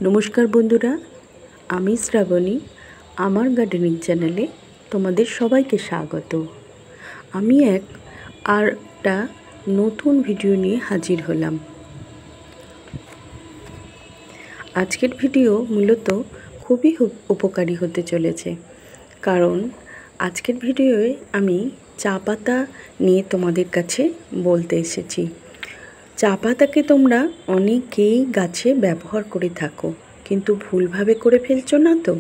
নমস্কার বন্ধুরা, আমি শ্রাবণী। আমার গার্ডেনিং চ্যানেলে তোমাদের সবাইকে স্বাগত। আমি একটা নতুন ভিডিও নিয়ে হাজির হলাম। আজকের ভিডিও মূলত খুবই উপকারী হতে চলেছে, কারণ আজকের ভিডিওয়ে আমি চা পাতা নিয়ে তোমাদের কাছে বলতে এসেছি। চা পাতাকে তোমরা অনেকেই গাছে ব্যবহার করে থাকো, কিন্তু ভুলভাবে করে ফেলছো না তো?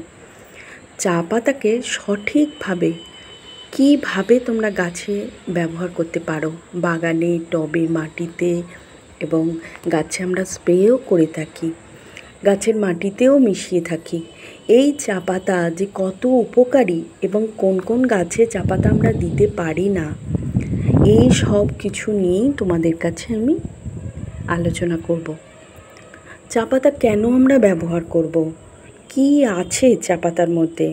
চা পাতাকে সঠিকভাবে কীভাবে তোমরা গাছে ব্যবহার করতে পারো, বাগানে, টবে, মাটিতে, এবং গাছে আমরা স্প্রেও করে থাকি, গাছের মাটিতেও মিশিয়ে থাকি। এই চা পাতা যে কত উপকারী এবং কোন কোন গাছে চা পাতা আমরা দিতে পারি না, এই সব কিছু নিয়েই তোমাদের কাছে আমি আলোচনা করব। চা পাতা কেন আমরা ব্যবহার করব, কি আছে চা পাতার মধ্যে?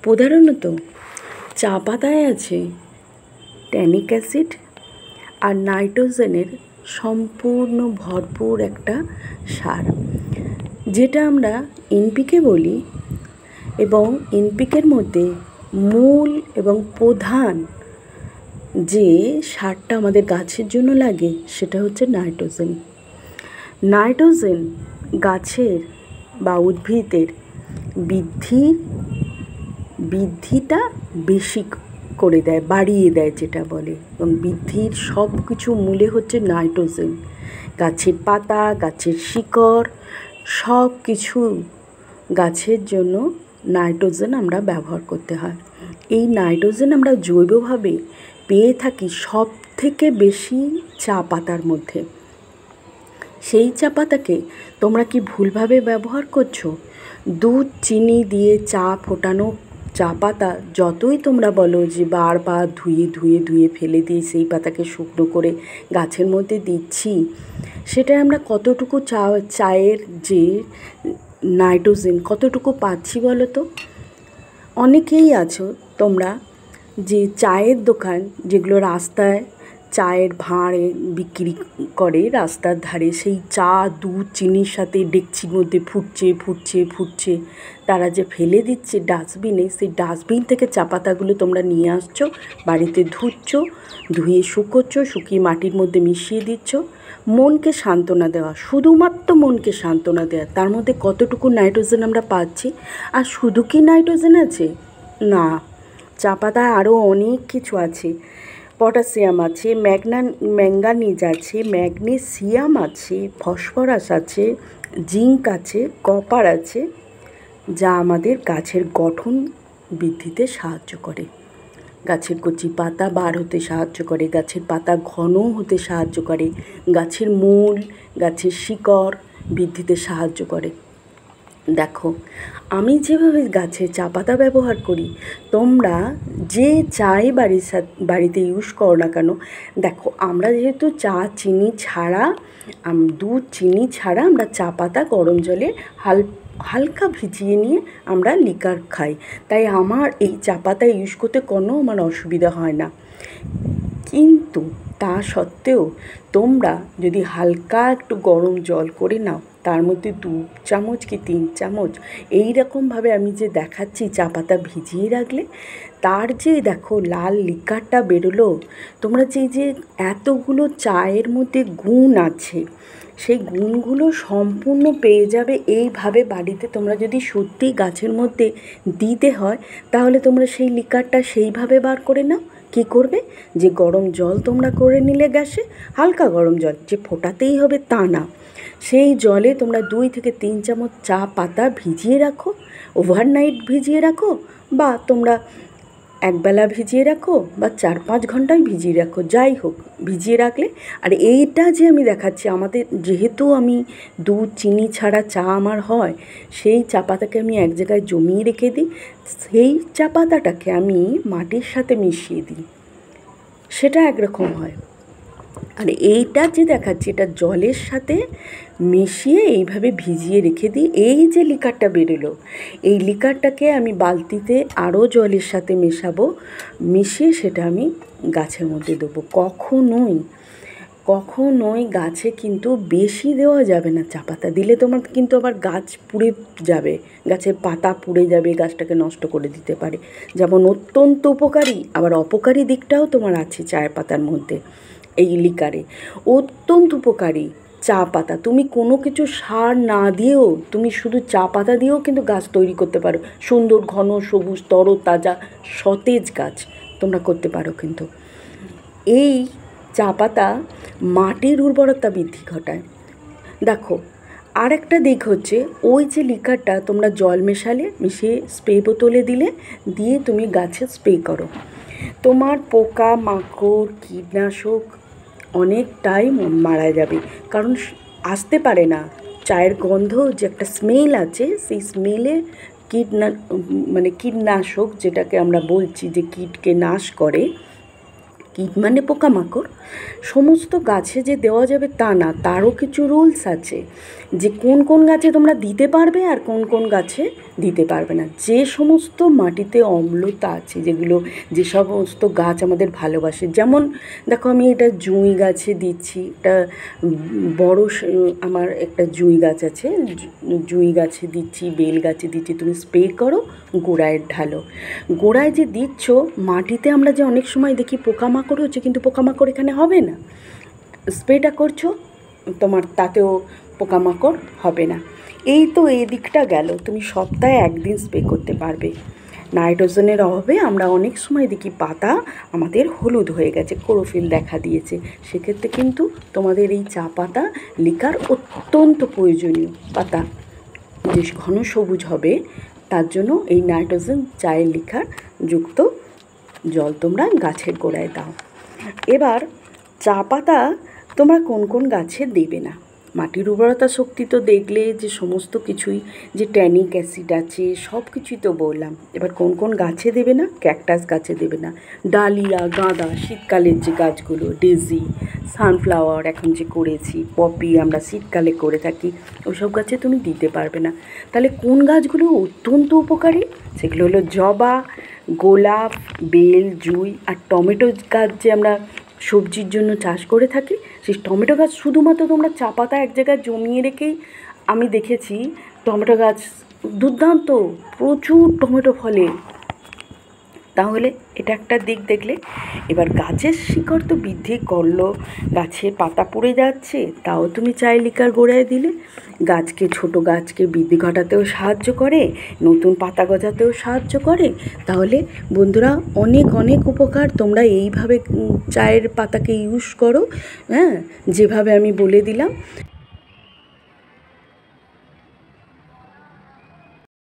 প্রধানত চা পাতায় আছে ট্যানিক অ্যাসিড আর নাইট্রোজেনের সম্পূর্ণ ভরপুর একটা সার, যেটা আমরা এনপিকে বলি। এবং এনপিকের মধ্যে মূল এবং প্রধান যে সারটা আমাদের গাছের জন্য লাগে সেটা হচ্ছে নাইট্রোজেন। নাইট্রোজেন গাছের বা উদ্ভিদের বৃদ্ধিটা বেশি করে দেয়, বাড়িয়ে দেয় যেটা বলে, এবং বৃদ্ধির সব কিছু মূলে হচ্ছে নাইট্রোজেন। গাছের পাতা, গাছের শিকড়, সব কিছু গাছের জন্য নাইট্রোজেন আমরা ব্যবহার করতে হয়। এই নাইট্রোজেন আমরা জৈবভাবে পেয়ে থাকি সব থেকে বেশি চা পাতার মধ্যে। সেই চা পাতাকে তোমরা কি ভুলভাবে ব্যবহার করছো? দুধ, চিনি দিয়ে চা ফোটানো চা পাতা যতই তোমরা বলো যে বারবার ধুয়ে ফেলে দিয়ে সেই পাতাকে শুকনো করে গাছের মধ্যে দিচ্ছি, সেটা আমরা কতটুকু চায়ের যে নাইট্রোজেন কতটুকু পাচ্ছি বলো তো? অনেকেই আছো তোমরা যে চায়ের দোকান, যেগুলো রাস্তায় চায়ের ভাঁড়ে বিক্রি করে রাস্তার ধারে, সেই চা দুধ চিনির সাথে ডেকচির মধ্যে ফুটছে, তারা যে ফেলে দিচ্ছে ডাস্টবিনে, সেই ডাস্টবিন থেকে চা পাতাগুলো তোমরা নিয়ে আসছো, বাড়িতে ধুয়ে শুকিয়ে মাটির মধ্যে মিশিয়ে দিচ্ছ। মনকে সান্ত্বনা দেওয়া, শুধুমাত্র মনকে সান্ত্বনা দেওয়া। তার মধ্যে কতটুকু নাইট্রোজেন আমরা পাচ্ছি? আর শুধু কি নাইট্রোজেন আছে? না, চা পাতায় আরও অনেক কিছু আছে। পটাশিয়াম আছে, ম্যাঙ্গানিজ আছে, ম্যাগনেসিয়াম আছে, ফসফরাস আছে, জিঙ্ক আছে, কপার আছে, যা আমাদের গাছের গঠন বৃদ্ধিতে সাহায্য করে, গাছের কচি পাতা বার হতে সাহায্য করে, গাছের পাতা ঘন হতে সাহায্য করে, গাছের মূল, গাছের শিকড় বৃদ্ধিতে সাহায্য করে। দেখো, আমি যেভাবে গাছে চা পাতা ব্যবহার করি, তোমরা যে চাই বাড়িতে ইউজ করো না কেন, দেখো, আমরা যেহেতু দুধ চিনি ছাড়া আমরা চা পাতা গরম জলে হালকা ভিজিয়ে নিয়ে আমরা লিকার খাই, তাই আমার এই চা পাতা ইউজ করতে আমার অসুবিধা হয় না। কিন্তু তা সত্ত্বেও তোমরা যদি হালকা একটু গরম জল করে নাও, তার মধ্যে 2 চামচ কি 3 চামচ এইরকমভাবে আমি যে দেখাচ্ছি চা পাতা ভিজিয়ে রাখলে, তার যে দেখো লাল লিকারটা বেরোলো, তোমরা যে এতগুলো চায়ের মধ্যে গুণ আছে, সেই গুণগুলো সম্পূর্ণ পেয়ে যাবে। এইভাবে বাড়িতে তোমরা যদি সত্যি গাছের মধ্যে দিতে হয়, তাহলে তোমরা সেই লিকারটা সেইভাবে বার করে নাও। কী করবে, যে গরম জল তোমরা করে নিলে গ্যাসে, হালকা গরম জল, যে ফোটাতেই হবে তা না, সেই জলে তোমরা 2 থেকে 3 চামচ চা পাতা ভিজিয়ে রাখো, ওভারনাইট ভিজিয়ে রাখো, বা তোমরা একবেলা ভিজিয়ে রাখো, বা 4-5 ঘন্টায় ভিজিয়ে রাখো, যাই হোক ভিজিয়ে রাখলে। আর এইটা যে আমি দেখাচ্ছি, আমাদের যেহেতু আমি দুধ চিনি ছাড়া চা আমার হয়, সেই চা পাতাকে আমি এক জায়গায় জমিয়ে রেখে দিই, সেই চা পাতাটাকে আমি মাটির সাথে মিশিয়ে দিই, সেটা একরকম হয়। আর এইটা যে দেখাচ্ছি, এটা জলের সাথে মিশিয়ে এইভাবে ভিজিয়ে রেখে দিই। এই যে লিকারটা বেরোলো, এই লিকারটাকে আমি বালতিতে আরও জলের সাথে মিশিয়ে সেটা আমি গাছের মধ্যে দেবো। কখনোই কখনোই গাছে কিন্তু বেশি দেওয়া যাবে না চা পাতা। দিলে তোমার কিন্তু আবার গাছ পুড়ে যাবে, গাছের পাতা পুড়ে যাবে, গাছটাকে নষ্ট করে দিতে পারে। যেমন অত্যন্ত উপকারী, আবার অপকারী দিকটাও তোমার আছে চায়ের পাতার মধ্যে। এই লিকারে অত্যন্ত উপকারী চা পাতা, তুমি কোনো কিছু সার না দিয়েও, তুমি শুধু চা পাতা দিয়েও কিন্তু গাছ তৈরি করতে পারো। সুন্দর ঘন সবুজ তরতাজা সতেজ গাছ তোমরা করতে পারো। কিন্তু এই চা পাতা মাটির উর্বরতা বৃদ্ধি ঘটায়। দেখো, আর একটা দিক হচ্ছে, ওই যে লিকারটা তোমরা জল মিশিয়ে স্প্রে বোতলে দিয়ে তুমি গাছে স্প্রে করো, তোমার পোকা মাকড় কীটনাশক অনেকটাই মারা যাবে। কারণ আসতে পারে না, চায়ের গন্ধ যে একটা স্মেল আছে, সেই স্মেলে কীটনাশক যেটাকে আমরা বলছি যে কীটকে নাশ করে, কীট মানে পোকামাকড়, সমস্ত গাছে যে দেওয়া যাবে তা না, তারও কিছু রুলস আছে যে কোন কোন গাছে তোমরা দিতে পারবে আর কোন কোন গাছে দিতে পারবে না। যে সমস্ত মাটিতে অম্লতা আছে, যে সমস্ত গাছ আমাদের ভালোবাসে, যেমন দেখো আমি এটা জুঁই গাছে দিচ্ছি, এটা আমার একটা জুঁই গাছ আছে, জুঁই গাছে দিচ্ছি, বেল গাছে দিচ্ছি। তুমি স্প্রে করো, গোড়ায় ঢালো। গোড়ায় যে দিচ্ছ, মাটিতে আমরা যে অনেক সময় দেখি পোকামাকড় হচ্ছে, কিন্তু পোকামাকড় এখানে হবে না। স্প্রেটা করছো, তোমার তাতেও পোকামাকড় হবে না। এই তো এই দিকটা গেল, তুমি সপ্তাহে একদিন স্প্রে করতে পারবে। নাইট্রোজেনের অভাবে আমরা অনেক সময় দেখি পাতা আমাদের হলুদ হয়ে গেছে, ক্লোরোফিল দেখা দিয়েছে, সেক্ষেত্রে কিন্তু তোমাদের এই চা পাতা লিকার অত্যন্ত প্রয়োজনীয়। পাতা যে ঘন সবুজ হবে, তার জন্য এই নাইট্রোজেন চায়ের লিকার যুক্ত জল তোমরা গাছের গোড়ায় দাও। এবার চা পাতা তোমরা কোন কোন গাছে দেবে না। মাটির উর্বরতা শক্তি তো দেখলে, যে সমস্ত কিছুই, যে ট্যানিক অ্যাসিড আছে, সব কিছুই তো বললাম। এবার কোন কোন গাছে দেবে না? ক্যাকটাস গাছে দেবে না, ডালিয়া, গাঁদা, শীতকালের যে গাছগুলো, ডেজি, সানফ্লাওয়ার এখন যে করেছি, পপি আমরা শীতকালে করে থাকি, ওইসব গাছে তুমি দিতে পারবে না। তাহলে কোন গাছগুলো অত্যন্ত উপকারী? সেগুলো হলো জবা, গোলাপ, বেল, জুঁই আর টমেটো গাছ যে আমরা সবজির জন্য চাষ করে থাকি, সেই টমেটো গাছ শুধুমাত্র তোমরা চা পাতা এক জায়গায় জমিয়ে রেখেই আমি দেখেছি টমেটো গাছ দুর্দান্ত প্রচুর টমেটো ফলে। তাহলে এটা একটা দিক দেখলে। এবার গাছের শিকড় তো বৃদ্ধি করলো, গাছের পাতা পড়ে যাচ্ছে, তাও তুমি চায়ের লিকার গোড়ায় দিলে, ছোটো গাছকে বৃদ্ধি ঘটাতেও সাহায্য করে, নতুন পাতা গজাতেও সাহায্য করে। তাহলে বন্ধুরা, অনেক অনেক উপকার। তোমরা এইভাবে চায়ের পাতাকে ইউজ করো, হ্যাঁ, যেভাবে আমি বলে দিলাম।